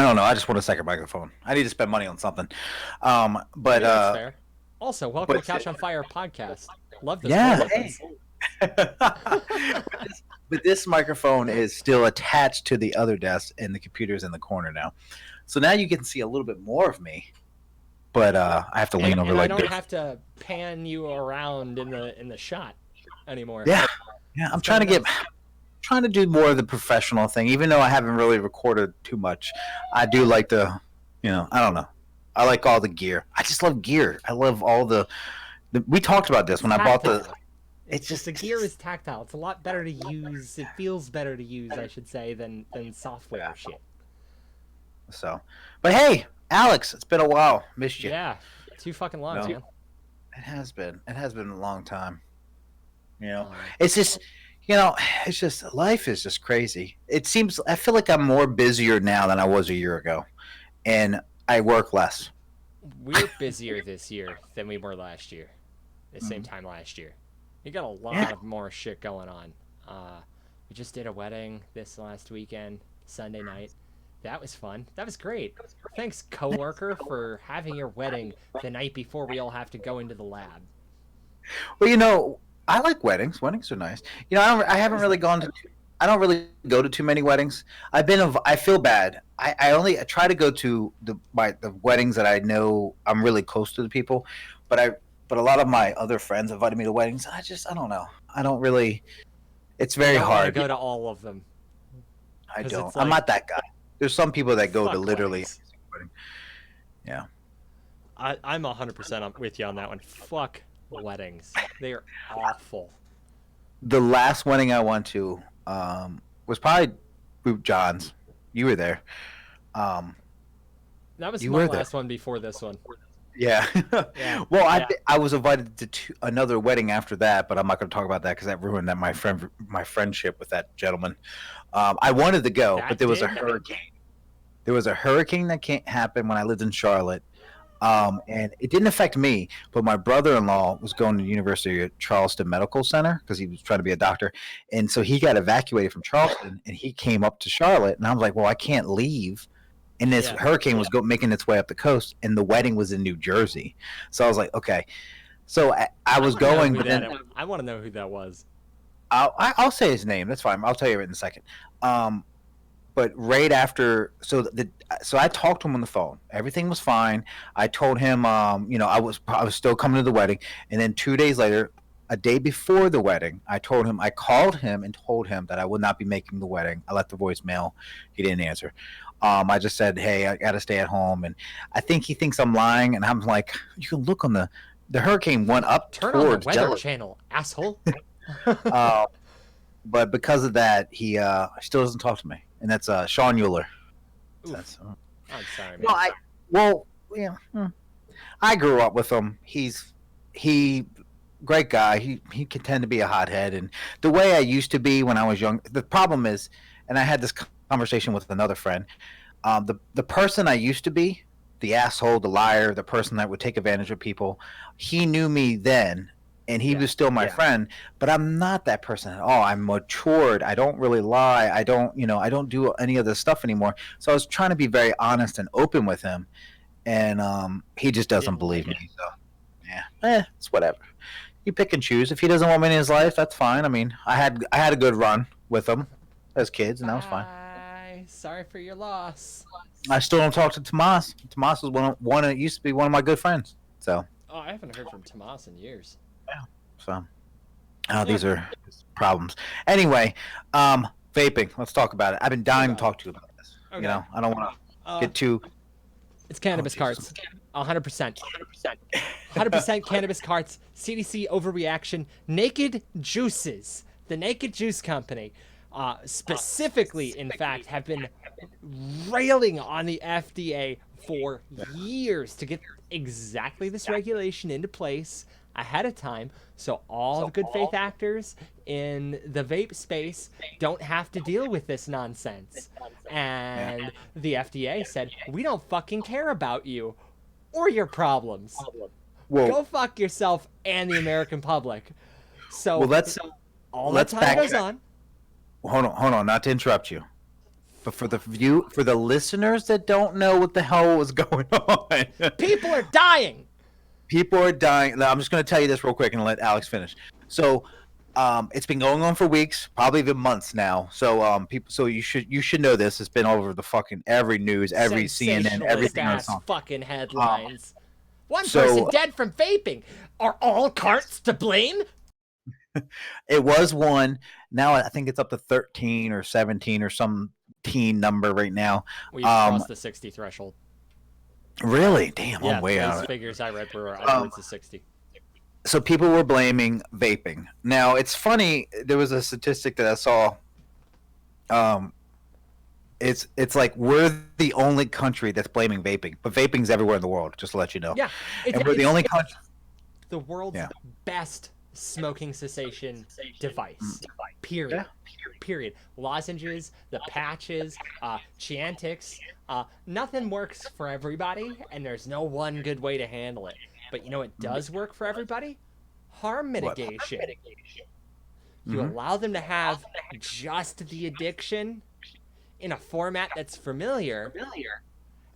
don't know. I just want a second microphone. I need to spend money on something. But Yeah, that's fair. Also, welcome to but Couch on Fire podcast. Love this yeah. roll with Hey. us. But this microphone is still attached to the other desk, and the computer's in the corner now. So now you can see a little bit more of me. But I have to lean over And I like don't this. have to pan you around in the shot anymore. Yeah, yeah. I'm It's trying very to get nice. trying to do more of the professional thing, even though I haven't really recorded too much. I do like the, I don't know. I like all the gear. I just love gear. I love all the we talked about this It's when I bought the. tactile. It's just The gear is tactile. It's a lot better to use. It feels better to use, I should say, than software shit. so. But hey, Alex, it's been a while. Missed you. Yeah, too fucking long, No. man. It has been. It has been a long time. You know, Um, it's just, it's just life is just crazy. It seems I feel like I'm more busier now than I was a year ago, and I work less. we're busier this year than we were last year. The same Mhm. time last year. We got a lot Yeah. of more shit going on. We just did a wedding this last weekend, Sunday night. That was fun. That was great. Thanks, coworker, for having your wedding the night before we all have to go into the lab. Well, I like weddings. Weddings are nice. I haven't really gone to. I don't really go to too many weddings. I feel bad. I try to go to the weddings that I know I'm really close to the people, but a lot of my other friends invited me to weddings. I don't know. I don't really. It's You very don't want to hard. go to all of them. I 'Cause don't. it's I'm like, not that guy. There's some people that go to fuck literally. weddings. Yeah. I'm 100% with you on that one. Fuck weddings. They are awful. The last wedding I went to was probably John's. You were there. Um, That was you my were there. last one before this one. Yeah. Yeah. Well, I was invited to another wedding after that, but I'm not going to talk about that because that ruined my friendship with that gentleman. I wanted to go, but That there was a did? hurricane. There was a hurricane that can't happen when I lived in Charlotte. And it didn't affect me, but my brother-in-law was going to the University of Charleston Medical Center because he was trying to be a doctor, and so he got evacuated from Charleston, and he came up to Charlotte, and I was like, "Well, I can't leave." And this Yeah. hurricane was making its way up the coast, and the wedding was in New Jersey, so I was like, "Okay." So I was going, but then I want to know who that was. I'll say his name. That's fine. I'll tell you in a second. But right after, so I talked to him on the phone. Everything was fine. I told him, I was still coming to the wedding, and then 2 days later, a day before the wedding, I called him and told him that I would not be making the wedding. I left the voicemail. He didn't answer. I just said, "Hey, I got to stay at home," and I think he thinks I'm lying. And I'm like, "You can look on the hurricane went up Turn on the towards Weather Delaware." Channel, asshole. Uh, but because of that, he still doesn't talk to me, and that's Sean Euler. Oof. That's, I'm sorry, man. I grew up with him. He great guy. He can tend to be a hothead, and the way I used to be when I was young. The problem is, and I had this conversation with another friend. The person I used to be, the asshole, the liar, the person that would take advantage of people. He knew me then, and he was still my friend. But I'm not that person at all. I'm matured. I don't really lie. I don't do any of this stuff anymore. So I was trying to be very honest and open with him, and he just doesn't Didn't believe like me. So yeah, it's whatever. You pick and choose. If he doesn't want me in his life, that's fine. I mean, I had a good run with him as kids, and that was fine. Bye. Sorry for your loss. I still don't talk to Tomas. Tomas was one that used to be one of my good friends. So Oh, I haven't heard from Tomas in years. these are problems. Anyway, vaping. Let's talk about it. I've been dying to talk to you about this. Okay. I don't want to get too. It's cannabis Jesus. carts. 100%. 100% cannabis carts. CDC overreaction. Naked Juices. The Naked Juice Company. Specifically, in fact, have been railing on the FDA for years to get exactly this regulation into place ahead of time so all the good faith actors in the vape space don't have to deal with this nonsense. And the FDA said, we don't fucking care about you or your problems. Well, Go fuck yourself and the American public. So well, let's all let's that time goes backtrack. on. Hold on, not to interrupt you. But for the listeners that don't know what the hell was going on, People are dying. people are dying. I'm just going to tell you this real quick and let Alex finish. So, it's been going on for weeks, probably even months now. So, people, so you should know this. It's been all over the fucking every news, every CNN, Sensationalist everything on ass song. fucking headlines. One so- person dead from vaping. Are all carts to blame? It was one. Now I think it's up to 13 or 17 or some teen number right now. We've crossed the 60 threshold. Really? Damn, Yeah, I'm way those out. figures I read were upwards of 60. So people were blaming vaping. Now it's funny. There was a statistic that I saw. It's like we're the only country that's blaming vaping, but vaping's everywhere in the world. Just to let you know. Yeah, and we're the only country. The world's best smoking cessation device. Period. Yeah. Period. Lozenges, the patches, Chantix. Nothing works for everybody, and there's no one good way to handle it. But you know what does work for everybody? Harm mitigation. You allow them to have just the addiction in a format that's familiar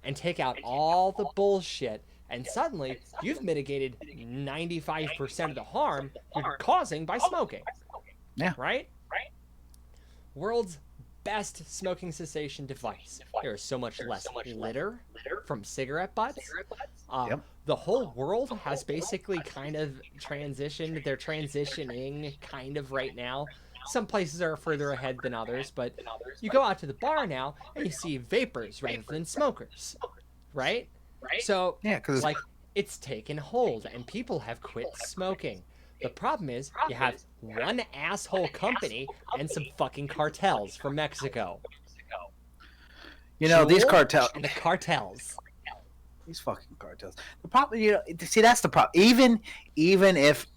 and take out all the bullshit, and suddenly you've mitigated 95% of the harm you're causing by smoking. Yeah. Right? World's best smoking cessation device. There is so much less litter from cigarette butts. The whole world has basically kind of transitioned. They're transitioning kind of right now. Some places are further ahead than others, but you go out to the bar now and you see vapors rather than smokers, right? So, Yeah, because like, it's taken hold and people have quit smoking. The problem is you have one asshole company and some fucking cartels from Mexico. these Juul cartels. and the cartels. These fucking cartels. The problem, see, that's the problem. Even if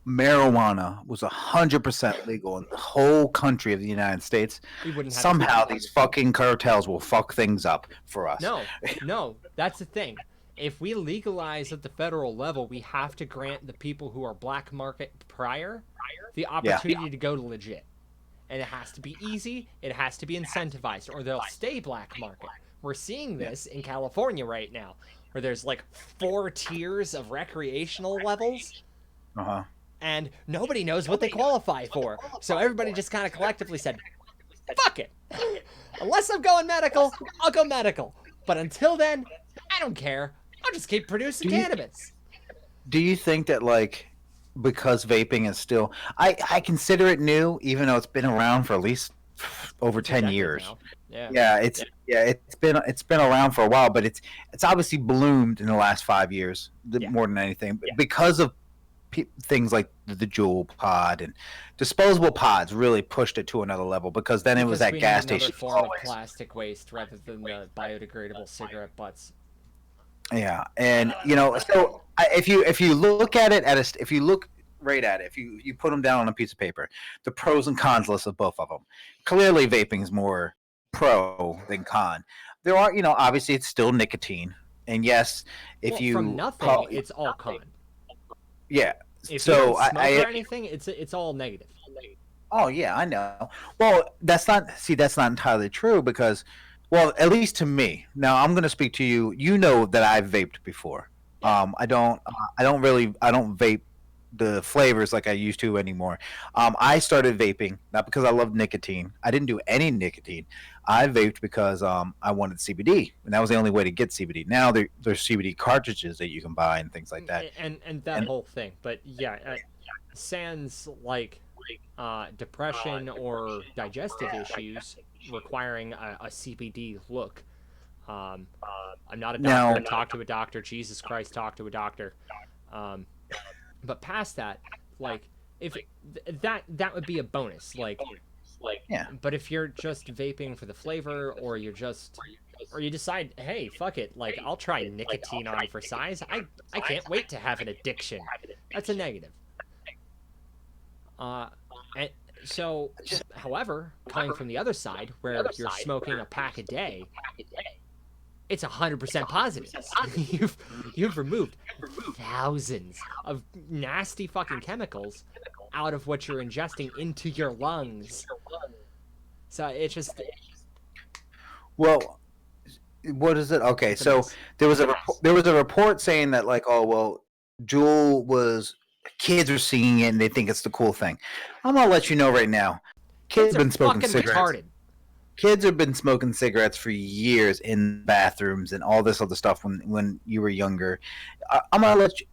marijuana was 100% legal in the whole country of the United States, We wouldn't have somehow these fucking cartels will fuck things up for us. No, that's the thing. If we legalize at the federal level, we have to grant the people who are black market prior the opportunity to go to legit. And it has to be easy, it has to be incentivized, or they'll stay black market. We're seeing this in California right now, where there's like 4 tiers of recreational levels, and nobody knows what they qualify for. So everybody just kind of collectively said, fuck it. Unless I'm going medical, I'll go medical. But until then, I don't care. I'll just keep producing cannabis. Do you think that, like, because vaping is still, I consider it new, even though it's been around for at least over 10 years. Now. Yeah, it's been around for a while, but it's obviously bloomed in the last 5 years more than anything because of things like the Juul pod and disposable pods really pushed it to another level, because then it was that gas station form of plastic waste rather than the biodegradable cigarette butts. Yeah, and so if you look at it if you look right at it, if you put them down on a piece of paper, the pros and cons list of both of them, clearly vaping is more pro than con. There are, obviously it's still nicotine, and yes, from nothing, it's all con. Yeah. If you don't smoke or anything, it's all negative. Oh yeah, I know. Well, that's not entirely true, because, well, at least to me. Now I'm going to speak to you. You know that I've vaped before. I don't vape the flavors like I used to anymore. I started vaping not because I love nicotine. I didn't do any nicotine. I vaped because I wanted CBD, and that was the only way to get CBD. Now there's CBD cartridges that you can buy and things like that. And that whole thing. But sans like depression or digestive issues requiring a CBD look. I'm not a doctor. Talk to a doctor. Jesus Christ, talk to a doctor. But past that, like, if that would be a bonus, like, yeah. But if you're just vaping for the flavor, or you decide, hey, fuck it, like, I'll try nicotine on for size. I can't wait to have an addiction. That's a negative. And so, however, coming from the other side, where you're smoking a pack a day, it's 100% positive. You've removed thousands of nasty fucking chemicals out of what you're ingesting into your lungs. So it's just, Well, what is it? Okay, It's a so mess. there was a report saying that like, oh well, Juul was kids are seeing it and they think it's the cool thing. I'm gonna let you know right now, kids Kids have are been smoking fucking cigarettes. retarded. Kids have been smoking cigarettes for years in bathrooms and all this other stuff when you were younger. I'm gonna let you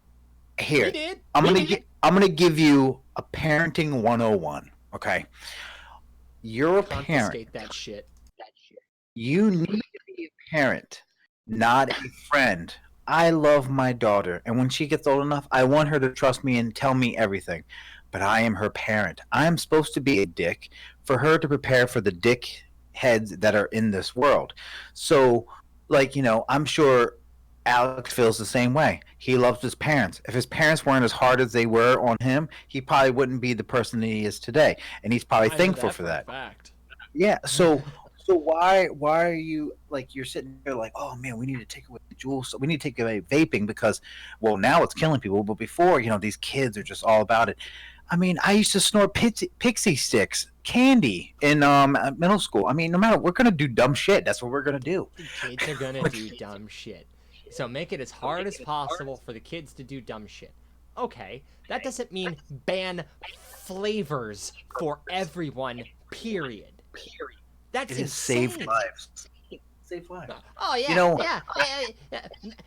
We here. did. I'm gonna give you a parenting 101. Okay, you're a parent. Confiscate that shit. You need to be a parent, not a friend. I love my daughter, and when she gets old enough, I want her to trust me and tell me everything. But I am her parent. I am supposed to be a dick for her to prepare for the dick heads that are in this world. So, like, I'm sure Alex feels the same way. He loves his parents. If his parents weren't as hard as they were on him, he probably wouldn't be the person that he is today. And he's probably I know thankful that for for a that. fact. Yeah. So why are you like you're sitting there like, oh man, we need to take away Jules, we need to take away vaping because well now it's killing people, but before these kids are just all about it. I mean, I used to snort pixie sticks, candy in middle school. I mean, no matter we're gonna do dumb shit. That's what we're gonna do. The kids are gonna do dumb shit. So make it as hard as possible for the kids to do dumb shit. Okay, that doesn't mean ban flavors for everyone, period. That's It has saved insane. lives. Save lives. Oh yeah, You know,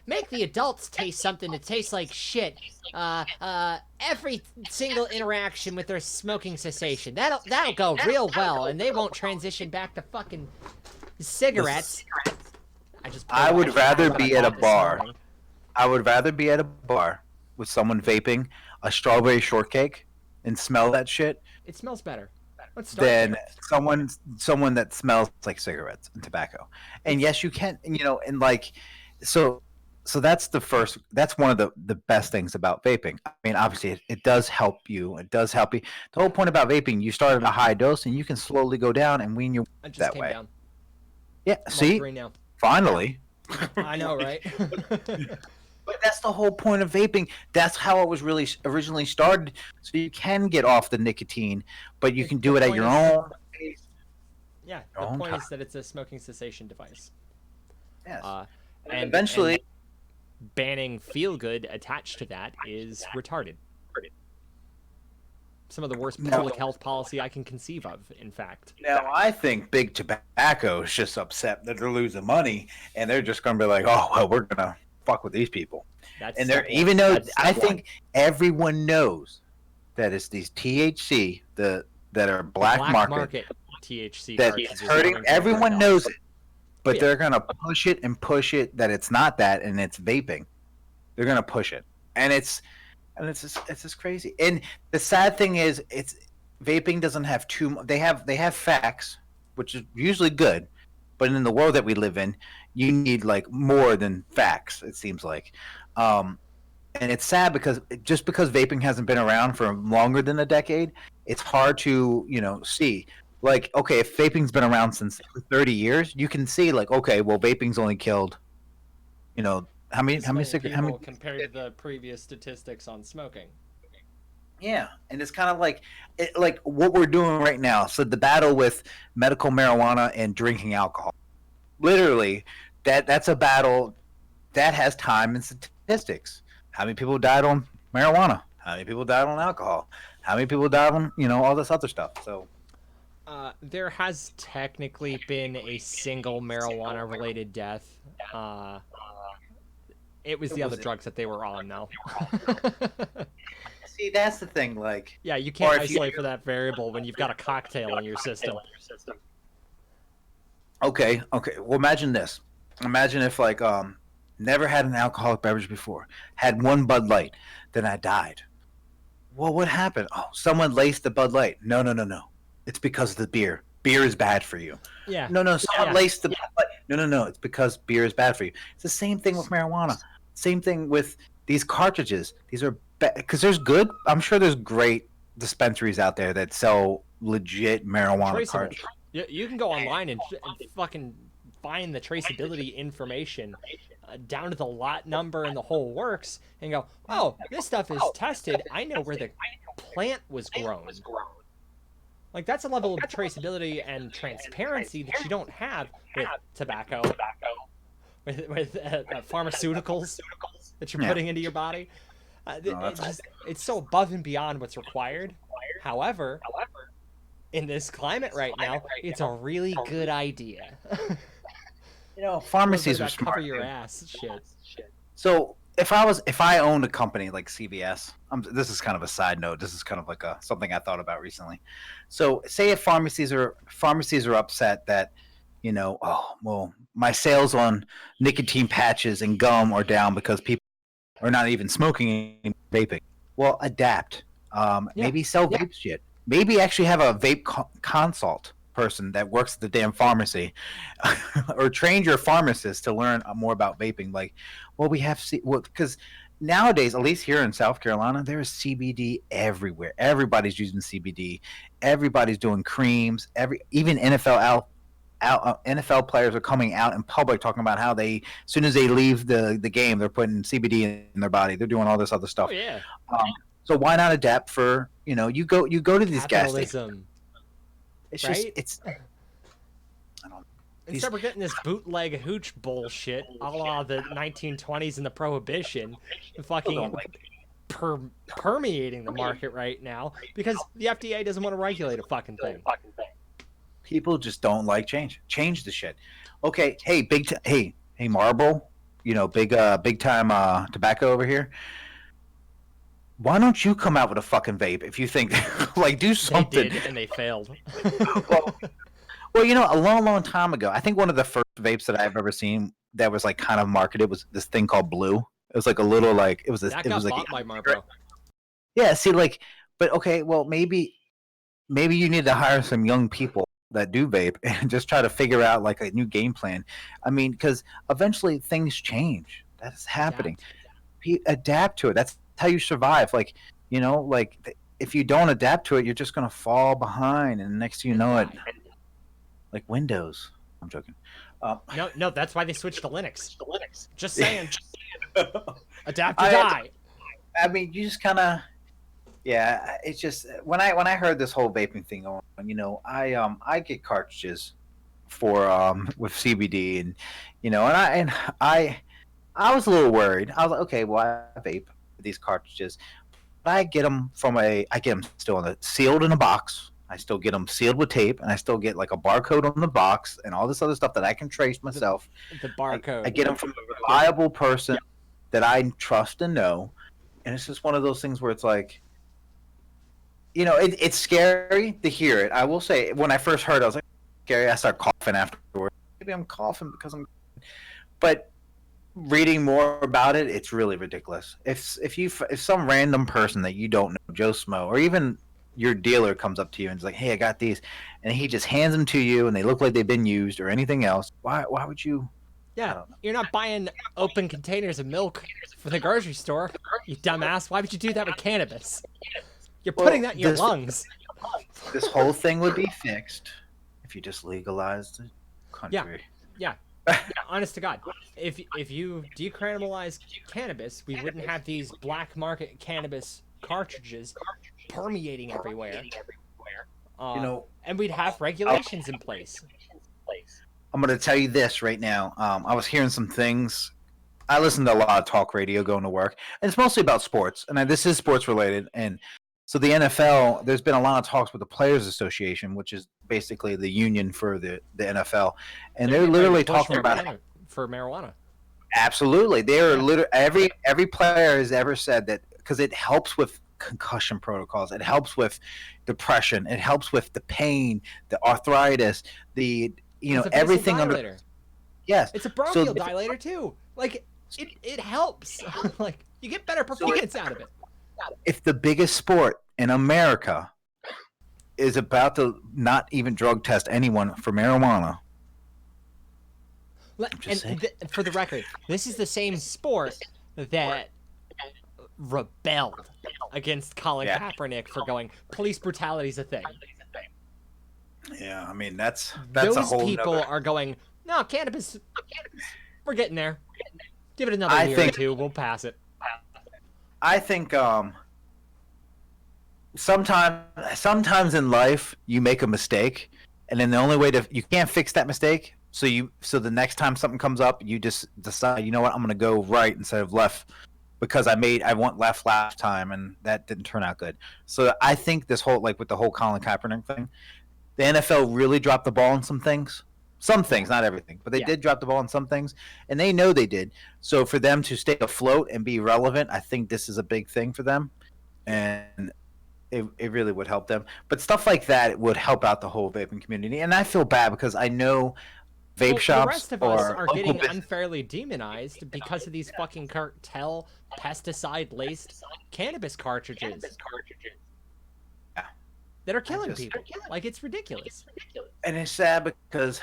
Make the adults taste something that tastes like shit. Every single interaction with their smoking cessation. That'll go real well, and they won't transition back to fucking cigarettes. I would rather what I be at a bought this bar. morning. I would rather be at a bar with someone vaping a strawberry shortcake and smell that shit It smells better. Let's start than there. someone that smells like cigarettes and tobacco. And yes, you can, and like, so that's one of the best things about vaping. I mean, obviously it does help you. It does help you. The whole point about vaping, you start at a high dose and you can slowly go down and wean your I just that came way. down. Yeah. I'm on See, 3 now. finally. I know, right? But that's the whole point of vaping. That's how it was really originally started. So you can get off the nicotine, but you can do it at your own pace, Yeah, your the own point time. is that it's a smoking cessation device. Yes. Uh, And and eventually, banning feel good attached to that is retarded. Some of the worst No. public health policy I can conceive of, in fact. now I think big tobacco is just upset that they're losing money, and they're just going to be like, "Oh, well, we're going to fuck with these people." That's And they're step one. even though That's I step one. think everyone knows that it's these THC that are black, market THC that cartridges it's hurting. going for Everyone $100. knows it, but Yeah. they're gonna push it and push it that it's not that and it's vaping. They're gonna push it, and it's just crazy. And the sad thing is, it's vaping doesn't have too. They have facts, which is usually good, but in the world that we live in, you need like more than facts. It seems like. And it's sad because just because vaping hasn't been around for longer than a decade, it's hard to see. Like, okay, if vaping's been around since 30 years, you can see like, okay, well, vaping's only killed, how many cigarettes, how many? compared to the previous statistics on smoking. Yeah, and it's kind of like what we're doing right now. So the battle with medical marijuana and drinking alcohol, literally, that's a battle that has time and statistics. How many people died on marijuana? How many people died on alcohol? How many people died on all this other stuff? So There has technically been a single marijuana-related death. It was the other drugs that they were on, though. see, that's the thing. Like, Yeah, you Or can't if you- isolate for that variable when you've got a cocktail in your system. okay, well, imagine this. Imagine if like never had an alcoholic beverage before, had one Bud Light, then I died. Well, what happened? Oh, someone laced the Bud Light. No, no, no, no. It's because of the beer. Beer is bad for you. Yeah. No, no, someone Yeah. laced the Bud Light. No, no, no. It's because beer is bad for you. It's the same thing with marijuana. Same thing with these cartridges. These are because there's good. I'm sure there's great dispensaries out there that sell legit marijuana Traceable. cartridges. You can go online and fucking find the traceability information down to the lot number and the whole works and go, oh, this stuff is tested. I know where the plant was grown. Like that's a level of traceability and transparency that you don't have with tobacco, with pharmaceuticals that you're Yeah. putting into your body. No, that's It's so above and beyond what's required. However, in this climate right now, it's a really good idea. A little bit pharmacies of are that cover smart, your dude. ass shit. So if I owned a company like CVS, this is kind of a side note. This is kind of like a something I thought about recently. So say if pharmacies are upset that, oh well, my sales on nicotine patches and gum are down because people are not even smoking and vaping. Well, adapt. Yeah, Maybe sell vape shit. Maybe actually have a vape consult person that works at the damn pharmacy, or train your pharmacist to learn more about vaping. Like, well, we have because nowadays, at least here in South Carolina, there is CBD everywhere. Everybody's using CBD. Everybody's doing creams. Even NFL players are coming out in public talking about how as soon as they leave the game, they're putting CBD in their body. They're doing all this other oh stuff. yeah, Um, so why not adapt for you go to these gas stations. capitalism, It's just right? it's I don't these Instead, we're getting this bootleg hooch bullshit, a la the 1920s and the Prohibition, people don't fucking like permeating the market right now because the FDA doesn't want to regulate a fucking thing. people just don't like change. Change the shit. Okay, hey hey Marlboro, big time tobacco over here. Why don't you come out with a fucking vape if you think like do They something? did, and they failed. Well, a long time ago, I think one of the first vapes that I've ever seen that was like kind of marketed was this thing called Blue. It was like a little like That it was got like bought by Marlboro. yeah. See, like, but okay, well maybe you need to hire some young people that do vape and just try to figure out like a new game plan. I mean, because eventually things change. That's happening. Adapt. Adapt to it. That's how you survive. Like if you don't adapt to it, you're just gonna fall behind, and next thing you And know it, die. like Windows. I'm joking. No, that's why they switched to Linux. Just saying. Adapt or I, die. I mean, you just kind of, yeah. It's just when I heard this whole vaping thing on, I get cartridges for with CBD, and I was a little worried. I was like, okay, well, I vape these cartridges, but I get them still sealed in a box. I still get them sealed with tape, and I still get like a barcode on the box and all this other stuff that I can trace The myself. the I barcode. get them from a reliable person that I trust and know, and it's just one of those things where it's like, it's scary to hear it. I will say, when I first heard it, I was like, scary. I start coughing afterwards. Maybe I'm coughing because but reading more about it, it's really ridiculous. If some random person that you don't know, Joe Smo, or even your dealer comes up to you and is like, "Hey, I got these," and he just hands them to you, and they look like they've been used or anything else, why would you? I Yeah, don't know. you're not buying open containers of milk for the grocery store, you dumbass. Why would you do that with cannabis? You're putting Well, that in your lungs. this whole thing would be fixed if you just legalized the Yeah, country. yeah. Honest to God, if you decriminalize cannabis, we wouldn't have these black market cannabis cartridges permeating everywhere. You know, And we'd have regulations in place. I'm going to tell you this right now. I was hearing some things. I listen to a lot of talk radio going to work, and it's mostly about sports. And this is sports related. And so the NFL, there's been a lot of talks with the Players Association, which is basically the union for the NFL, and they're getting ready to literally push talking about marijuana. absolutely. They're Yeah, literally every player has ever said that because it helps with concussion protocols, it helps with depression, it helps with the pain, the arthritis, the it's a everything under vasodilator. yes. It's a So bronchial dilator too. Like it helps. Like you get better performance out of it. if the biggest sport in America is about to not even drug test anyone for marijuana, just saying. For the record, this is the same sport that rebelled against Colin Yeah. Kaepernick for going police brutality is a thing. Yeah, I mean that's a Those whole people nother. are going, no, cannabis, we're getting there. Give it another I year or think two, we'll pass it. I think sometimes in life you make a mistake, and then the only way to you can't fix that mistake. So the next time something comes up, you just decide, you know what, I'm gonna go right instead of left because I went left last time and that didn't turn out good. So I think this whole like with the whole Colin Kaepernick thing, the NFL really dropped the ball on some things. Some Yeah. things, not everything, but they Yeah. did drop the ball on some things, and they know they did. So for them to stay afloat and be relevant, I think this is a big thing for them, Yeah. and it really would help them. But stuff like that would help out the whole vaping community. And I feel bad because I know vape Well, the shops rest of us or are local getting business. unfairly demonized because of these fucking cartel pesticide-laced cannabis cartridges Yeah, that are I killing just people. Like, it's ridiculous. and it's sad because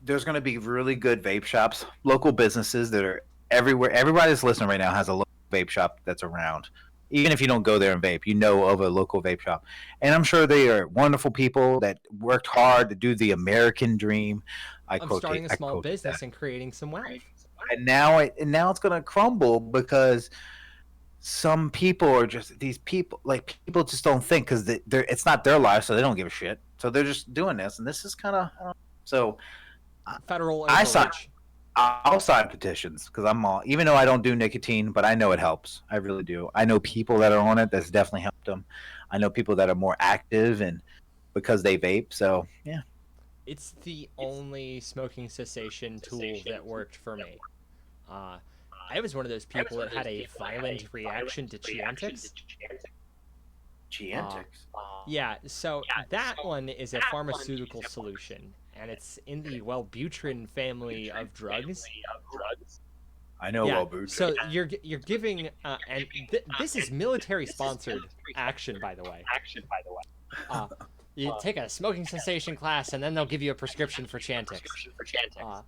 there's going to be really good vape shops, local businesses that are everywhere. Everybody that's listening right now has a local vape shop that's around. Even if you don't go there and vape, you know of a local vape shop. And I'm sure they are wonderful people that worked hard to do the American dream. Of starting a I small quote that. business and creating some wealth. And now it's going to crumble because some people are just these people like people just don't think because they're it's not their life, so they don't give a shit. So they're just doing this, and this is kind of so. Federal I sign. overreach. I'll sign petitions because I'm all. Even though I don't do nicotine, but I know it helps. I really do. I know people that are on it that's definitely helped them. I know people that are more active and because they vape. So yeah, It's the only smoking cessation tool that worked for me. Uh, I was one of those people that had a violent reaction to Chantix. Uh, Giantix. yeah, so that one is a pharmaceutical solution, and it's in the Wellbutrin family of drugs. I know Yeah, well, Boots. so you're giving, and this is military sponsored action, by the way. Uh, you take a smoking cessation class, and then they'll give you a prescription for Chantix. Uh,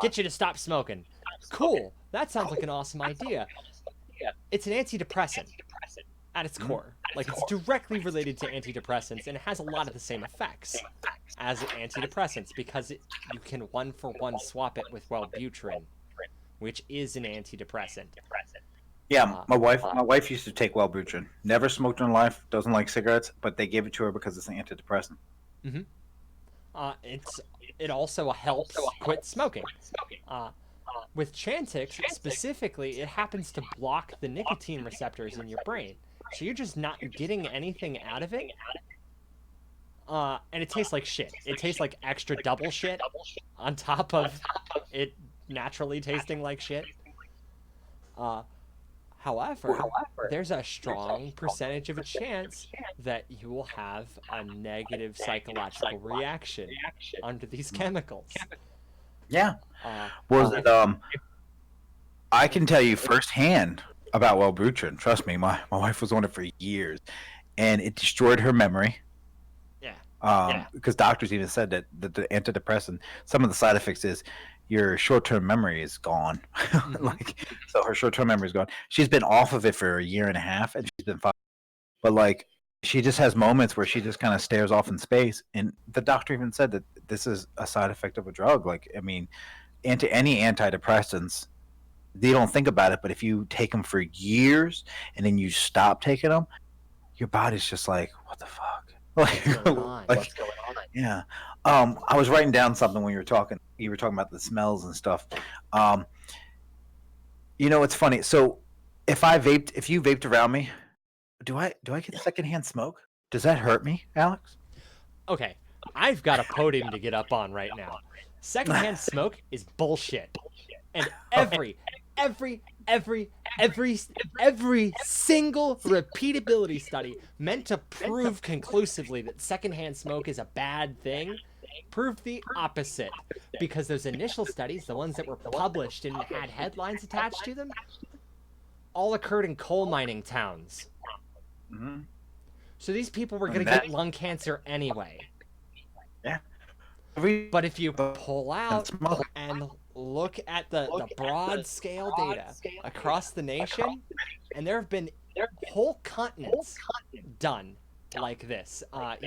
get you to stop smoking. Cool. That sounds like an awesome idea. It's an antidepressant at its core. Like, it's directly related to antidepressants, and it has a lot of the same effects as antidepressants because you can one-for-one swap it with Wellbutrin, which is an antidepressant. Yeah, Uh, my wife used to take Wellbutrin. Never smoked in her life. Doesn't like cigarettes, but they gave it to her because it's an antidepressant. mhm. It also helps quit smoking. Uh, with Chantix specifically, it happens to block the nicotine receptors in your brain, so you're just not getting anything out of it. And it tastes like shit. It tastes like extra double shit on top of it naturally tasting like shit. Uh, However, there's a strong percentage of a chance that you will have a negative psychological reaction under these chemicals. Yeah. Uh, Was if it I can tell you firsthand about Wellbutrin. Trust me, my wife was on it for years, and it destroyed her memory. Yeah. Because doctors even said that the antidepressant, some of the side effects is your short-term memory is gone. Hmm. Like, so her short-term memory is gone. She's been off of it for a year and a half, and she's been fine. But like, she just has moments where she just kind of stares off in space, and the doctor even said that this is a side effect of a drug. Like, I mean, any antidepressants, they don't think about it, but if you take them for years and then you stop taking them, your body's just like, what the fuck? What's going on? Like, yeah. I was writing down something when you were talking. You were talking about the smells and stuff. Um, it's funny. So if you vaped around me, do I get secondhand smoke? Does that hurt me, Alex? Okay, I've got a podium to get up on right now. Secondhand smoke is bullshit. And every, every, every, every single repeatability study meant to prove conclusively that secondhand smoke is a bad thing proved the opposite. Because those initial studies, the ones that were published and had headlines attached to them, all occurred in coal mining towns. Mm-hmm. So these people were going to That get lung cancer anyway. yeah. But if you pull out Smoke. and look at the broad scale data across the nation, and there have been whole continents done like this.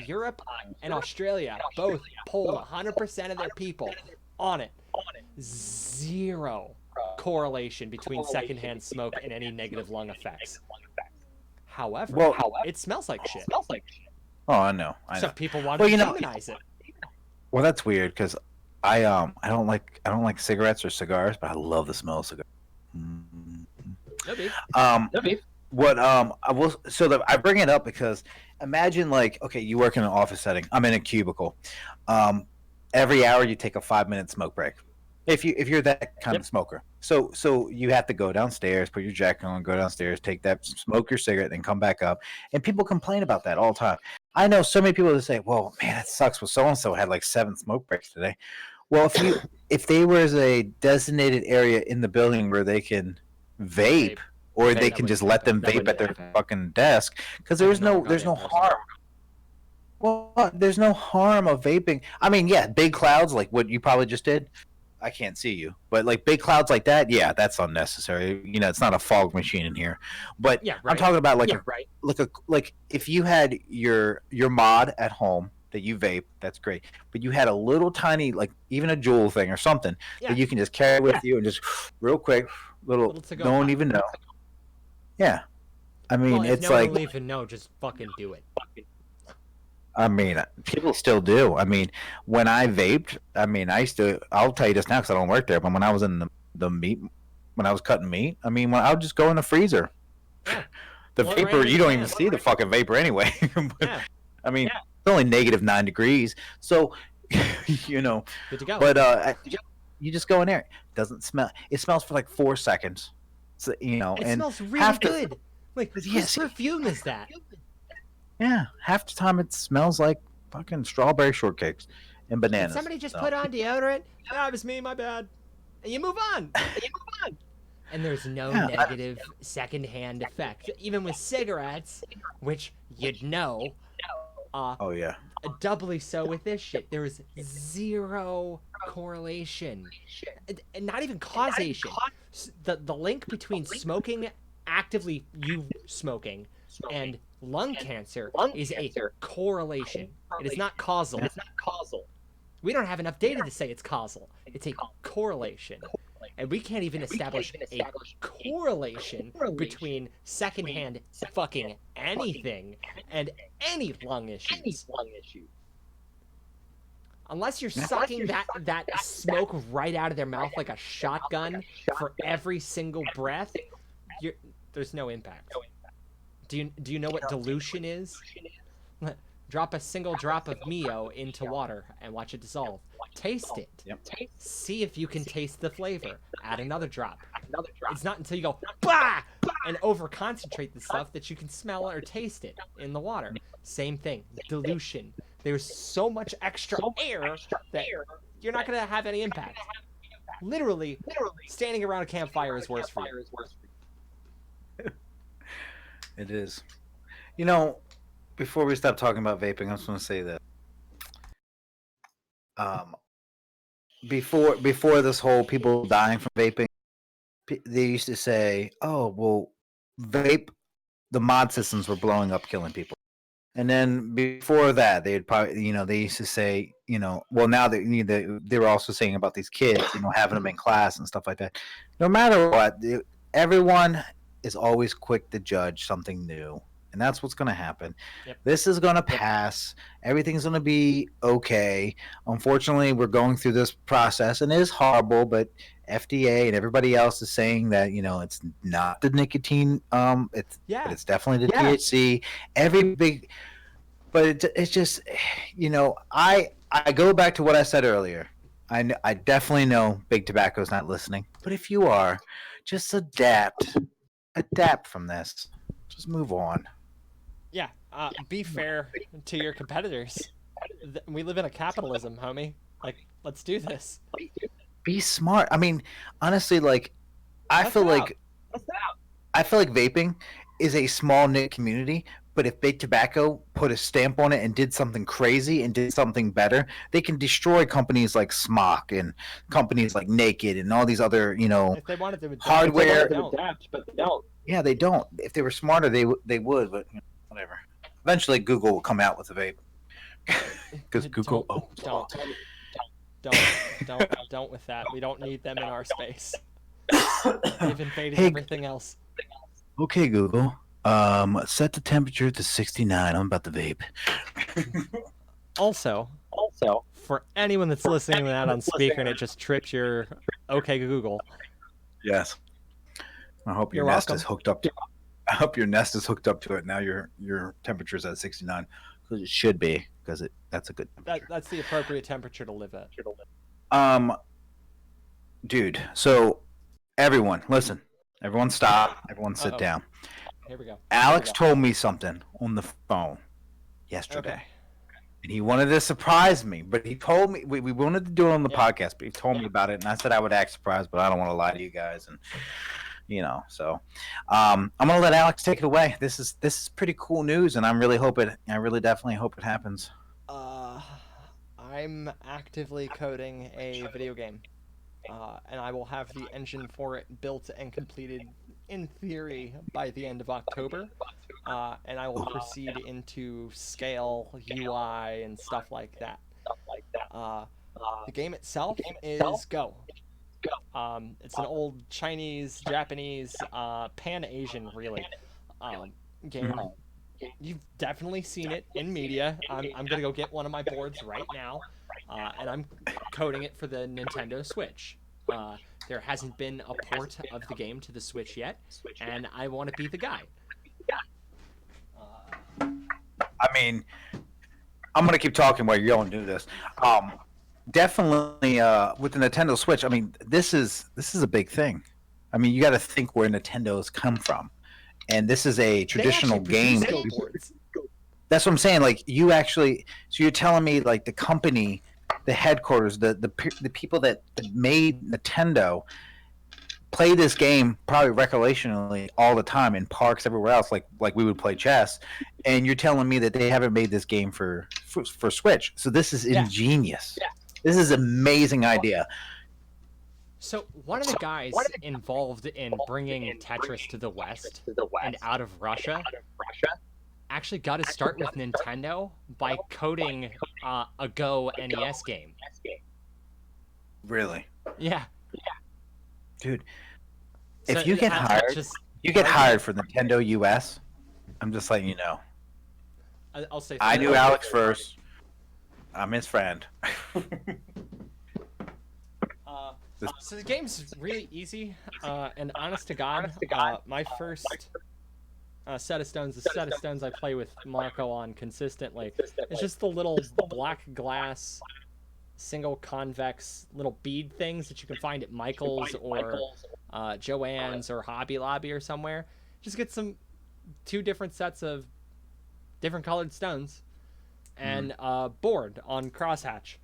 Europe and Australia both polled 100% of their people on it. Zero correlation between secondhand smoke and any negative lung effects. However, Well, it smells like shit. oh, I know, I So know. people wanted Well, to you know, demonize it. well, that's weird because I don't like cigarettes or cigars, but I love the smell of cigars. Mm. No beef. Um, what I will so that I bring it up because imagine like okay, you work in an office setting. I'm in a cubicle. Um, every hour you take a 5 minute smoke break. If you're that kind of smoker, so you have to go downstairs, put your jacket on, go downstairs, take that, smoke your cigarette, and come back up. And people complain about that all the time. I know so many people that say, "Well, man, that sucks." Well, so and so had like 7 smoke breaks today. Well, if there was a designated area in the building where they can vape, Vape. or they That can wouldn't just let them happen. vape at their fucking desk, because I there's can never no go there's there in no person. harm. Well, there's no harm of vaping. I mean, yeah, big clouds like what you probably just did. I can't see you, but like big clouds like that, yeah, that's unnecessary. You know, it's not a fog machine in here. But Yeah, I'm right. talking about like if you had your mod at home that you vape, that's great. But you had a little tiny like even a jewel thing or something Yeah, that you can just carry with you and just real quick, little little to go no one puff. even know. Yeah, I Well, mean if it's no one like will even know, just fucking do it. I mean, people still do. I mean, when I vaped, I mean, I used to. I'll tell you this now because I don't work there. But when I was in the meat, when I was cutting meat, I mean, when I would just go in the freezer. Yeah. The Blow it right vapor, into you the don't even can. see the fucking vapor anyway. But, Yeah. I mean, it's only -9 degrees, so you know. Good to go. But you just go in there. It doesn't smell. It smells for like 4 seconds. So, It and smells really half the good. Like, yes, whose perfume is that? yeah, half the time it smells like fucking strawberry shortcakes and Did bananas. somebody just So. put on deodorant? Ah, it was me, my bad. And you move on. And there's no Yeah, negative secondhand effect. Even with cigarettes, which you'd know, oh yeah. doubly so with this shit. There is zero correlation, and not even causation. The link between smoking, actively you smoking, and lung cancer is a correlation. It is not causal. We don't have enough data to say it's causal. It's a correlation. And we can't even establish a correlation between secondhand fucking anything and any lung issues. Unless you're sucking that smoke right out of their mouth like a shotgun for every single breath, there's no impact. Do you know what dilution is? Drop a single drop of Mio into water and watch it dissolve. Taste it. Yep. See if you can taste the flavor. Add another drop. It's not until you go bah and over concentrate the stuff that you can smell or taste it in the water. Same thing. Dilution. There's so much extra air that you're not gonna have any impact. Literally, standing around a campfire is worse for you. It is. You know, before we stop talking about vaping, I just want to say that um, before this whole people dying from vaping, they used to say, "Oh, well, vape." The mod systems were blowing up, killing people. And then before that, they'd probably, they used to say, well, now they were also saying about these kids, having them in class and stuff like that. No matter what, everyone is always quick to judge something new. And that's what's going to happen. Yep. This is going to pass. Everything's going to be okay. Unfortunately, we're going through this process, and it is horrible, but FDA and everybody else is saying that it's not the nicotine, but it's definitely the THC. Every big, but it's just, I go back to what I said earlier. I definitely know Big Tobacco's not listening, but if you are, just adapt from this. Just move on. Yeah, be fair to your competitors. We live in a capitalism, homie. Like, let's do this. Be smart. I mean, honestly, like, I feel like vaping is a small knit community. But if Big Tobacco put a stamp on it and did something crazy and did something better, they can destroy companies like Smock and companies like Naked and all these other, If they wanted to adapt, hardware. but they don't. Yeah, they don't. If they were smarter, they would. But whatever. Eventually, Google will come out with a vape because Google. Don't with that. We don't need them in our space. They've invaded everything else. Okay, Google. Set the temperature to 69. I'm about to vape. Also, for anyone that's listening to that on speaker and it just tripped your OK Google, Yes. I hope your you're nest is welcome. hooked up to. I hope your nest is hooked up to it. Now your temperature's at 69 because it should be because it that's a good temperature. That's the appropriate temperature to live at. Um, dude. So everyone, listen. Everyone, stop. Everyone, sit Uh-oh. down. Here we go. Alex told me something on the phone Okay. yesterday, and he wanted to surprise me. But he told me we wanted to do it on the Yeah. podcast, but he told me about it, and I said I would act surprised, but I don't want to lie to you guys, and so I'm gonna let Alex take it away. This is pretty cool news, and I really definitely hope it happens. Uh, I'm actively coding a video game, and I will have the engine for it built and completed in theory by the end of October. And I will proceed into scale UI and stuff like that. Uh, the game itself is Go. It's an old Chinese, Japanese, Pan Asian, really, game. Mhm. You've definitely seen it in media. I'm gonna go get one of my boards right now, and I'm coding it for the Nintendo Switch. There hasn't been a port of the game to the Switch yet, and I want to be the guy. I mean, I'm gonna keep talking while you're going to do this. Definitely with the Nintendo Switch. I mean, this is a big thing. I mean, you got to think where Nintendo's come from, and this is a They actually traditional game. produce Go boards. That's what I'm saying. Like you actually, so you're telling me like the company, the headquarters, the people that made Nintendo play this game probably recreationally all the time in parks everywhere else, like we would play chess, and you're telling me that they haven't made this game for Switch. So this is Yeah. ingenious. This is an amazing idea. So one of the guys involved in bringing Tetris to the West and out of Russia actually got to start with Nintendo by coding a Go NES game. Really, Yeah. dude. So If you get hired, just you get right hired for Nintendo US. I'm just letting you know. I'll say. I knew Alex first. I'm his friend. So the game's really easy, and honest to God, my first set of stones, the set of stones I play with Marco on consistently, it's just the little black glass, single convex little bead things that you can find at Michael's or Joann's or Hobby Lobby or somewhere. Just get two different sets of different colored stones and a board on crosshatch.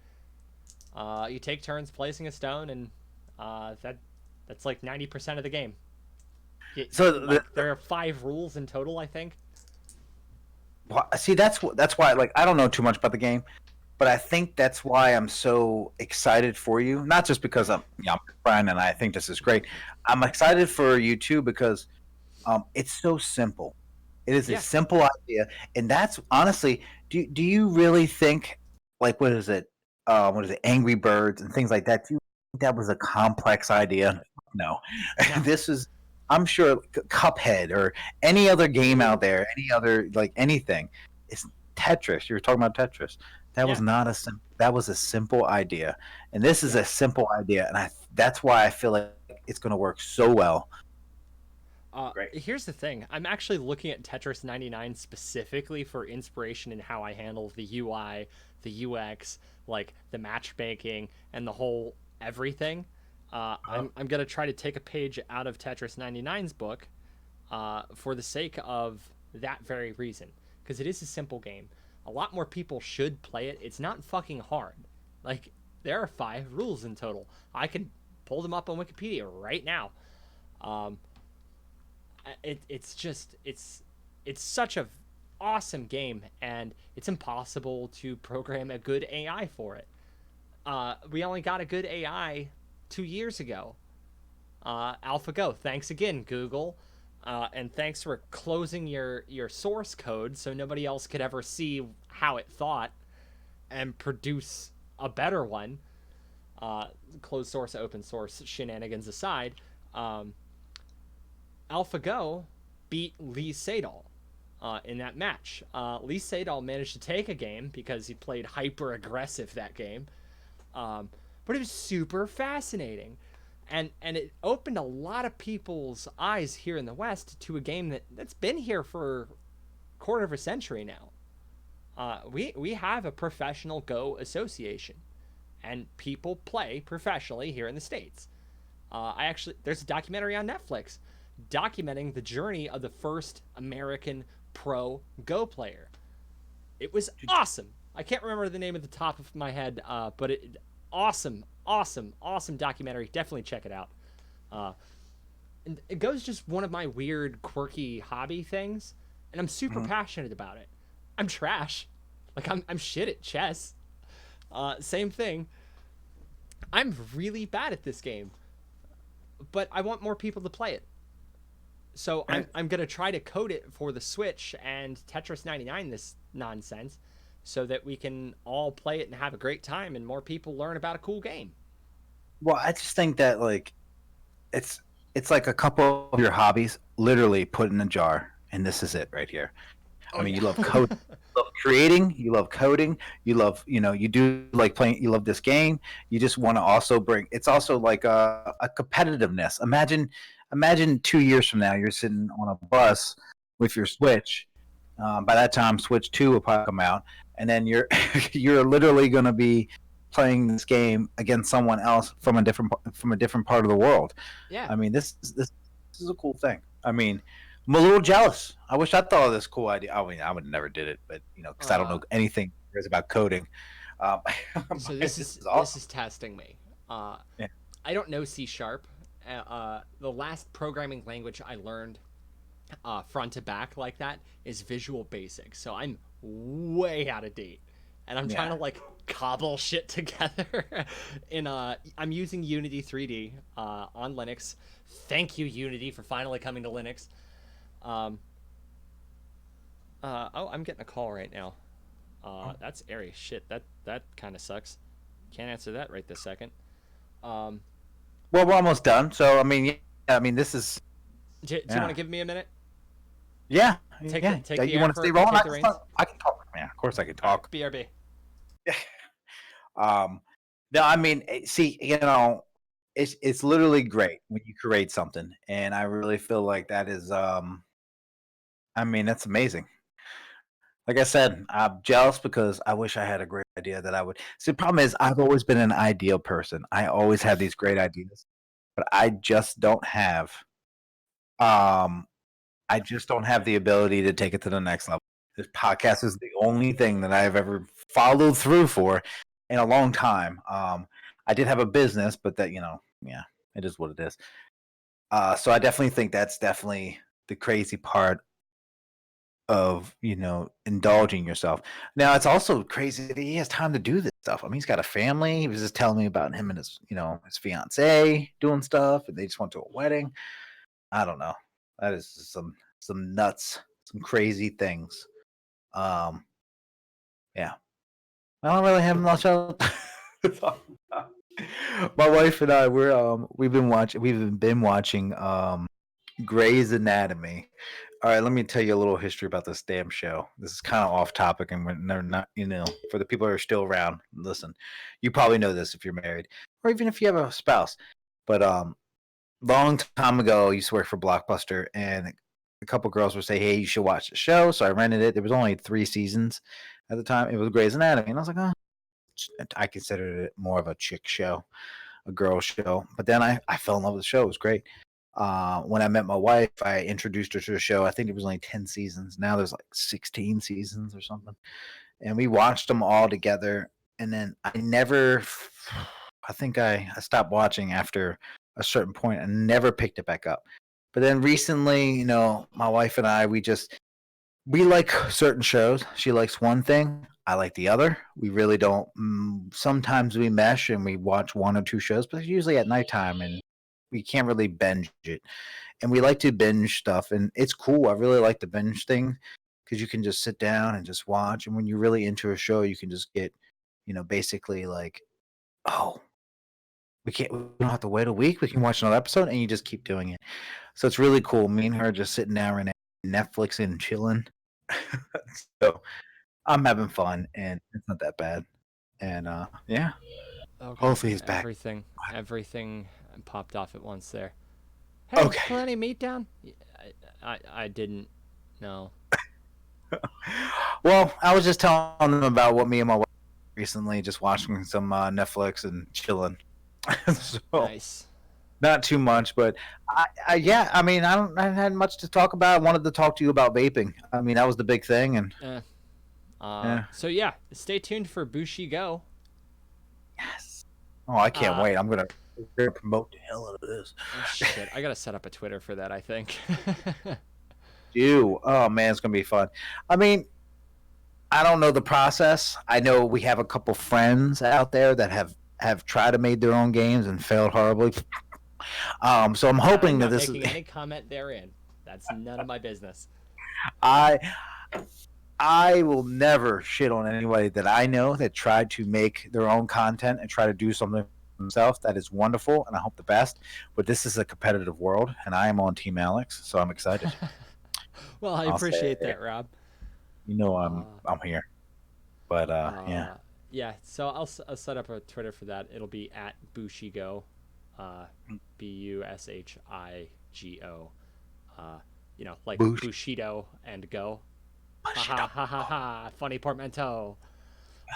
You take turns placing a stone, and that's like 90% of the game. There are 5 rules in total, I think. See, that's why. Like, I don't know too much about the game, but I think that's why I'm so excited for you. Not just because I'm a friend and I think this is great. I'm excited for you too because it's so simple. It is a Yeah. simple idea, and that's honestly. Do you really think like what is it? What is it? Angry Birds and things like that. Do you think that was a complex idea? No, No. this is. I'm sure Cuphead or any other game out there, any other like anything. It's Tetris. You were talking about Tetris. That was Yeah. not that was a simple idea, and this is Yeah. a simple idea, and that's why I feel like it's going to work so well. Great. Here's the thing. I'm actually looking at Tetris 99 specifically for inspiration in how I handle the UI, the UX, like the matchmaking, and the whole everything. I'm gonna try to take a page out of Tetris 99's book, for the sake of that very reason, because it is a simple game. A lot more people should play it. It's not fucking hard. Like there are 5 rules in total. I can pull them up on Wikipedia right now. Um, it's such a awesome game, and it's impossible to program a good AI for it. We only got a good AI 2 years ago. AlphaGo. Thanks again, Google. And thanks for closing your source code so nobody else could ever see how it thought and produce a better one. Closed source, open source shenanigans aside, AlphaGo beat Lee Sedol in that match. Lee Sedol managed to take a game because he played hyper aggressive that game, but it was super fascinating, and it opened a lot of people's eyes here in the West to a game that's been here for a quarter of a century now. We have a professional Go association, and people play professionally here in the States. There's a documentary on Netflix documenting the journey of the first American pro Go player. It was awesome. I can't remember the name at the top of my head, but awesome, awesome, awesome documentary. Definitely check it out. And it goes just one of my weird, quirky hobby things, and I'm super passionate about it. I'm trash. Like I'm shit at chess. Same thing. I'm really bad at this game, but I want more people to play it. So I'm gonna try to code it for the Switch and Tetris 99 this nonsense, so that we can all play it and have a great time, and more people learn about a cool game. Well, I just think that like it's it's like a couple of your hobbies literally put in a jar, and this is it right here. I Oh mean, yeah. you love code, you love creating, you love coding, you love, you do like playing, you love this game. You just want to also bring. It's also like a competitiveness. Imagine 2 years from now, you're sitting on a bus with your Switch. By that time, Switch Two will probably come out, and then you're you're literally going to be playing this game against someone else from a different part of the world. Yeah. I mean, this is a cool thing. I mean, I'm a little jealous. I wish I thought of this cool idea. I mean, I would never did it, but because I don't Uh, know anything about coding. Um, so this this is is this awesome. is testing me. Uh, Yeah. I don't know C sharp. The last programming language I learned front to back like that is Visual Basic. So I'm way out of date, and I'm trying Yeah. to like cobble shit together. I'm using Unity 3D on Linux. Thank you, Unity, for finally coming to Linux. Um, oh, I'm getting a call right now. That's airy shit. That kind of sucks. Can't answer that right this second. Um, Well, we're almost done. So I mean, yeah, I mean, this is do you want yeah, to give me a minute? yeah, Take the yeah. take the You want to stay effort. rolling? Take the reins. I can talk. Yeah, of course I can All right, talk. BRB. Um, no, I mean, see, it's literally great when you create something, and I really feel like that is, I mean, that's amazing. Like I said, I'm jealous because I wish I had a great idea that I would. See, the problem is I've always been an ideal person. I always have these great ideas, but um, I just don't have the ability to take it to the next level. This podcast is the only thing that I've ever followed through for in a long time. I did have a business, but that, yeah, it is what it is. So I definitely think that's definitely the crazy part of, indulging yourself. Now it's also crazy that he has time to do this stuff. I mean, he's got a family. He was just telling me about him and his fiance doing stuff, and they just went to a wedding. I don't know. That is just some nuts, some crazy things. Um, yeah. I don't really have much else to talk about. My wife and I, we've been watching Grey's Anatomy. All right, let me tell you a little history about this damn show. This is kind of off topic, and they're not, for the people that are still around, listen, you probably know this if you're married, or even if you have a spouse. But long time ago, I used to work for Blockbuster, and a couple girls would say, "Hey, you should watch the show." So I rented it. There was only 3 seasons at the time. It was Grey's Anatomy, and I was like, "Oh." I considered it more of a chick show, a girl show. But then I fell in love with the show. It was great. When I met my wife, I introduced her to the show. I think it was only 10 seasons. Now there's like 16 seasons or something. And we watched them all together. And then I think I stopped watching after a certain point and never picked it back up. But then recently, my wife and I, we like certain shows. She likes one thing. I like the other. We really don't. Sometimes we mesh and we watch one or two shows, but it's usually at nighttime, and we can't really binge it. And we like to binge stuff, and it's cool. I really like the binge thing because you can just sit down and just watch. And when you're really into a show, you can just get, basically like, oh, we don't have to wait a week. We can watch another episode, and you just keep doing it. So it's really cool. Me and her just sitting down right now Netflix and chilling. So I'm having fun, and it's not that bad. And yeah, Okay, hopefully he's back. everything popped off at once there. Hey, did you Okay. pull any meat down? I didn't. No. Well, I was just telling them about what me and my wife recently, just watching some Netflix and chilling. So Nice. not too much, but yeah, I mean, I haven't had much to talk about. I wanted to talk to you about vaping. I mean, that was the big thing, and Eh. yeah, So yeah, stay tuned for Bushi Go. yes. Oh, I can't Uh, wait. I'm gonna promote the hell out of this. Shit, I gotta set up a Twitter for that, I think. Oh man, it's gonna be fun. I mean, I don't know the process. I know we have a couple friends out there that have tried to make their own games and failed horribly. So I'm I'm hoping that not this is. making any comment therein. That's none of my business. I I will never shit on anybody that I know that tried to make their own content and try to do something for themselves. That is wonderful, and I hope the best. But this is a competitive world, and I am on Team Alex, so I'm excited. Well, I I'll say appreciate it. that, Rob. You know Uh, I'm here. But yeah. uh, yeah, so I'll set up a Twitter for that. It'll be at Bushigo, Bushigo. Uh, like Boosh. Bushido and go. Ha ha ha ha ha! Funny portmanteau.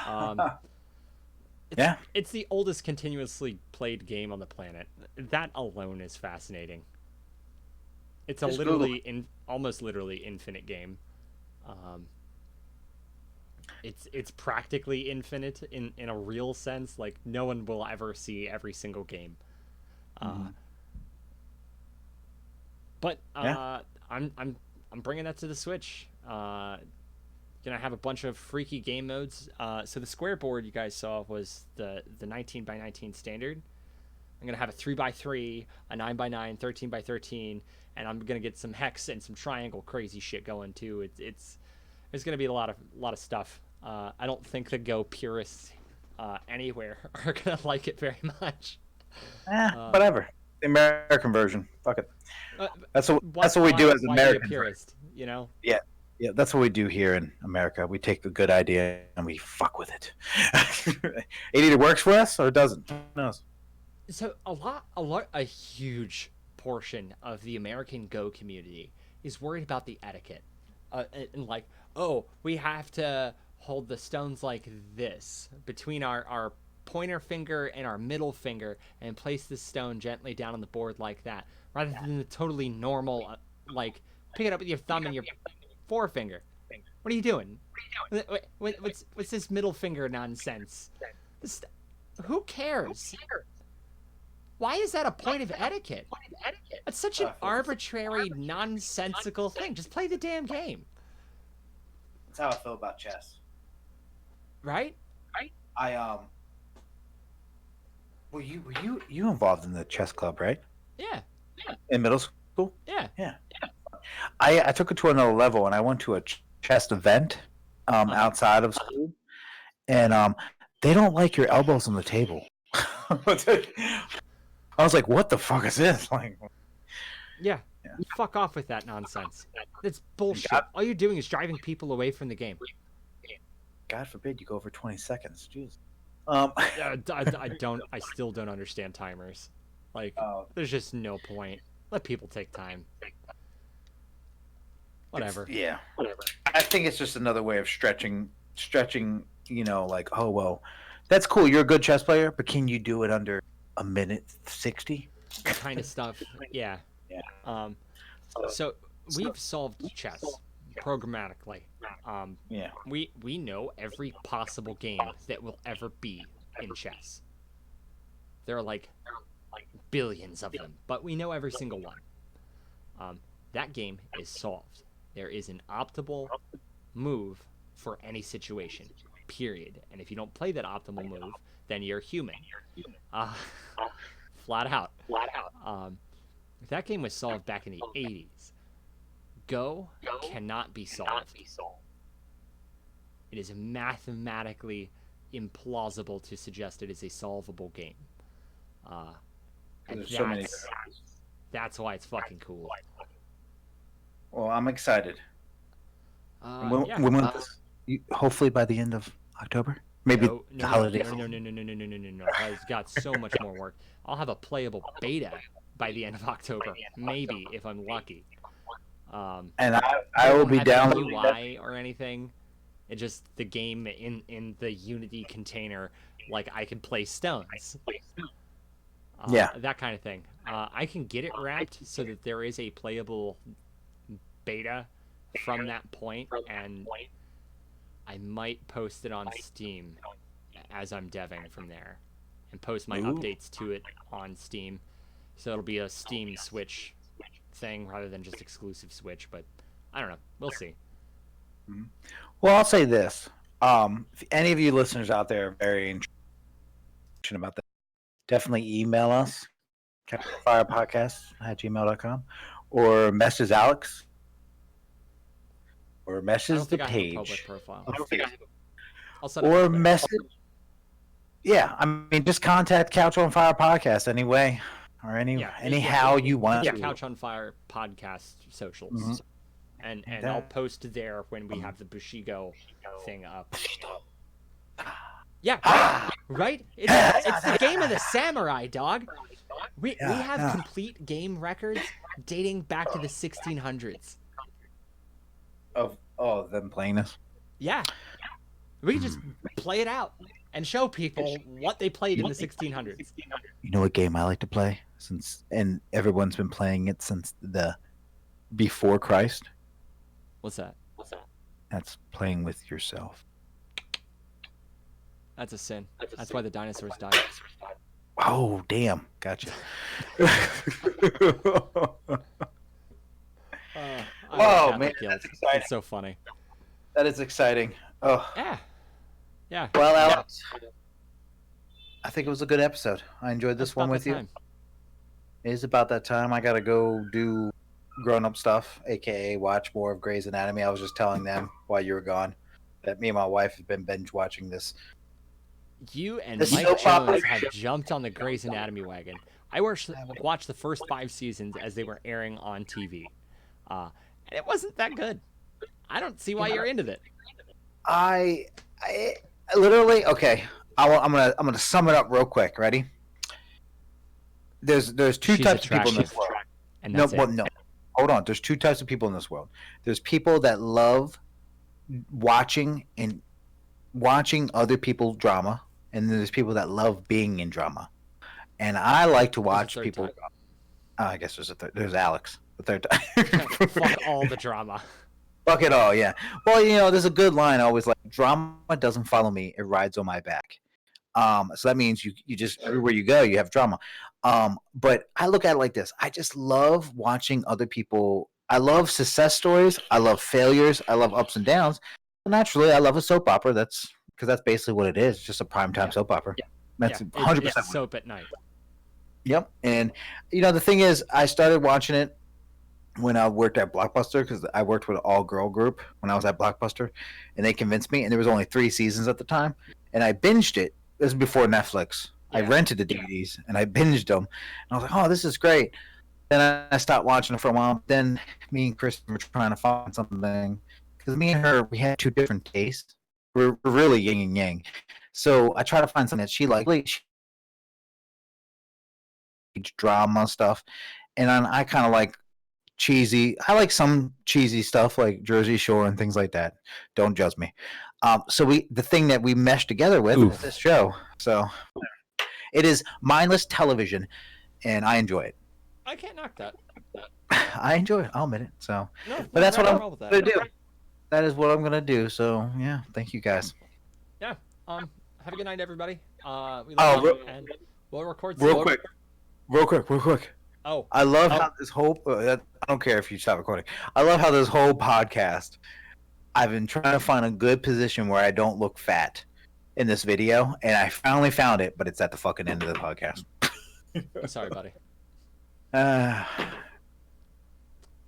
Um, it's Yeah. it's the oldest continuously played game on the planet. That alone is fascinating. It's a Just Google. almost literally infinite game. Um, it's practically infinite in a real sense. Like no one will ever see every single game. Uh, Mhm. but Yeah. I'm bringing that to the Switch. Gonna have a bunch of freaky game modes. So the square board you guys saw was the 19 by 19 standard. I'm gonna have a 3x3, a 9x9, 13x13, and I'm gonna get some hex and some triangle crazy shit going too. It's there's gonna be a lot of stuff. I don't think the Go purists anywhere are gonna like it very much. Uh, Whatever. The American version. Fuck it. uh, That's what we do as why be a Americans, right? purist? You know? Yeah. Yeah, that's what we do here in America. We take a good idea and we fuck with it. It either works for us or it doesn't. Who knows? So a huge portion of the American Go community is worried about the etiquette, and like, oh, we have to hold the stones like this between our pointer finger and our middle finger, and place the stone gently down on the board like that, rather than the totally normal, like pick it up with your thumb and your forefinger. What are you doing? What's this middle finger nonsense? This, who cares? Why is that a point of etiquette? That's such an arbitrary, nonsensical thing. Just play the damn game, That's how I feel about chess. right? I were you involved in the chess club, right? Yeah, In middle school? yeah. Yeah. I took it to another level and I went to a chess event Uh-huh. outside of school and they don't like your elbows on the table. I was like, what the fuck is this? Like, Yeah. yeah. Fuck off with that nonsense. That's God, bullshit. All you're doing is driving people away from the game. God forbid you go over 20 seconds. Jeez. I still don't understand timers. Like, Uh, there's just no point. Let people take time. Whatever. yeah. I think it's just another way of stretching, like, oh, well, that's cool. You're a good chess player, but can you do it under a minute 60? Kind of stuff. Yeah. Yeah. Um, so we've solved chess programmatically. Yeah. We know every possible game that will ever be in chess. There are like billions of them, but we know every single one. That game is solved. There is an optimal move for any situation. Period. And if you don't play that optimal move, then you're human. Uh, flat out. Um, that game was solved back in the 80s. Go cannot be solved. It is mathematically implausible to suggest it is a solvable game. And There's so many. that's why it's fucking cool. Well, I'm excited. And Yeah. when will this? Hopefully by the end of October. Maybe No, the no, no, holidays. no, no, no, no, no, no, no, no, no, no. That has got so much more work. I'll have a playable beta by the end of October, maybe if I'm lucky. And But I it will won't be have any downloading that. UI or anything. It's just the game in the Unity container, like I can play stones, Yeah. that kind of thing. I can get it wrapped so that there is a playable beta from that point, and I might post it on Steam as I'm deving from there, and post my Ooh. updates to it on Steam. So it'll be a Steam Switch thing rather than just exclusive Switch. But I don't know. We'll see. Mhm. Well, I'll say this. If any of you listeners out there are very interested about that, definitely email us, captainfirepodcast@gmail.com, or message Alex, or I message don't the think I have a public page. profile. I don't think I have I'll set it or up there. message. Yeah, I mean, just contact Couch on Fire Podcast anyway, or Yeah, anyhow you want it's to. Couch on Fire podcast socials, Mm-hmm. and I'll post there when we have the Bushigo thing up. Yeah, right, right. It's the game of the samurai, dog. We have complete game records dating back to the 1600s. Of them playing this. Yeah, we can just play it out and show people what they played in the 1600s. You know what game I like to play and everyone's been playing it since the before Christ. What's that? That's playing with yourself. That's a sin. That's why the dinosaurs died. Oh damn! Gotcha. Oh man, that's exciting. It's so funny. That is exciting. Oh Yeah, yeah. well, Alex, I think it was a good episode. I enjoyed this That's one about with the you. time. It is about that time. I gotta go do grown-up stuff, aka watch more of Grey's Anatomy. I was just telling them while you were gone that me and my wife have been binge watching this. You and This Mike soap opera Jones have jumped on the Grey's Anatomy wagon. I watched the first 5 seasons as they were airing on TV, and it wasn't that good. I don't see why you're into it. I literally okay. I'm gonna sum it up real quick. Ready? There's two She's types of people in this attractive, world. and No, that's well, it. no. Hold on. There's two types of people in this world. There's people that love watching other people drama, and then there's people that love being in drama. And I like to There's a watch third people. type. I guess there's Alex, the third time. Fuck all the drama. Fuck it all, yeah. Well, there's a good line I always like. Drama doesn't follow me; it rides on my back. So that means you just everywhere you go, you have drama. But I look at it like this: I just love watching other people. I love success stories. I love failures. I love ups and downs. Naturally, I love a soap opera. That's because that's basically what it is. Just a primetime soap opera. That's Yeah, 100%. it's soap at night. Yep. And the thing is, I started watching it when I worked at Blockbuster because I worked with an all-girl group when I was at Blockbuster, and they convinced me. And there was only 3 seasons at the time, and I binged it. This is before Netflix. I Yeah. rented the DVDs and I binged them. And I was like, "Oh, this is great." Then I stopped watching it for a while. Then me and Chris were trying to find something because me and her we had 2 different tastes. We're really yin and yang. So I try to find something that she liked, drama stuff, and I kind of like cheesy. I like some cheesy stuff like Jersey Shore and things like that. Don't judge me. So the thing that we meshed together with is this show. So it is mindless television, and I enjoy it. I can't knock that. I enjoy it. I'll admit it. So, No, but that's what I'm with that. gonna do. That is what I'm gonna do. So yeah, thank you guys. Yeah. Have a good night, everybody. We Oh, love you, and we'll record Real soon. quick. Oh, I love how this whole. I don't care if you stop recording. I love how this whole podcast. I've been trying to find a good position where I don't look fat in this video, and I finally found it. But it's at the fucking end of the podcast. I'm sorry, buddy. Uh,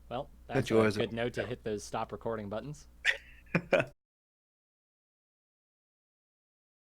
Well, that's a good note to hit those stop recording buttons.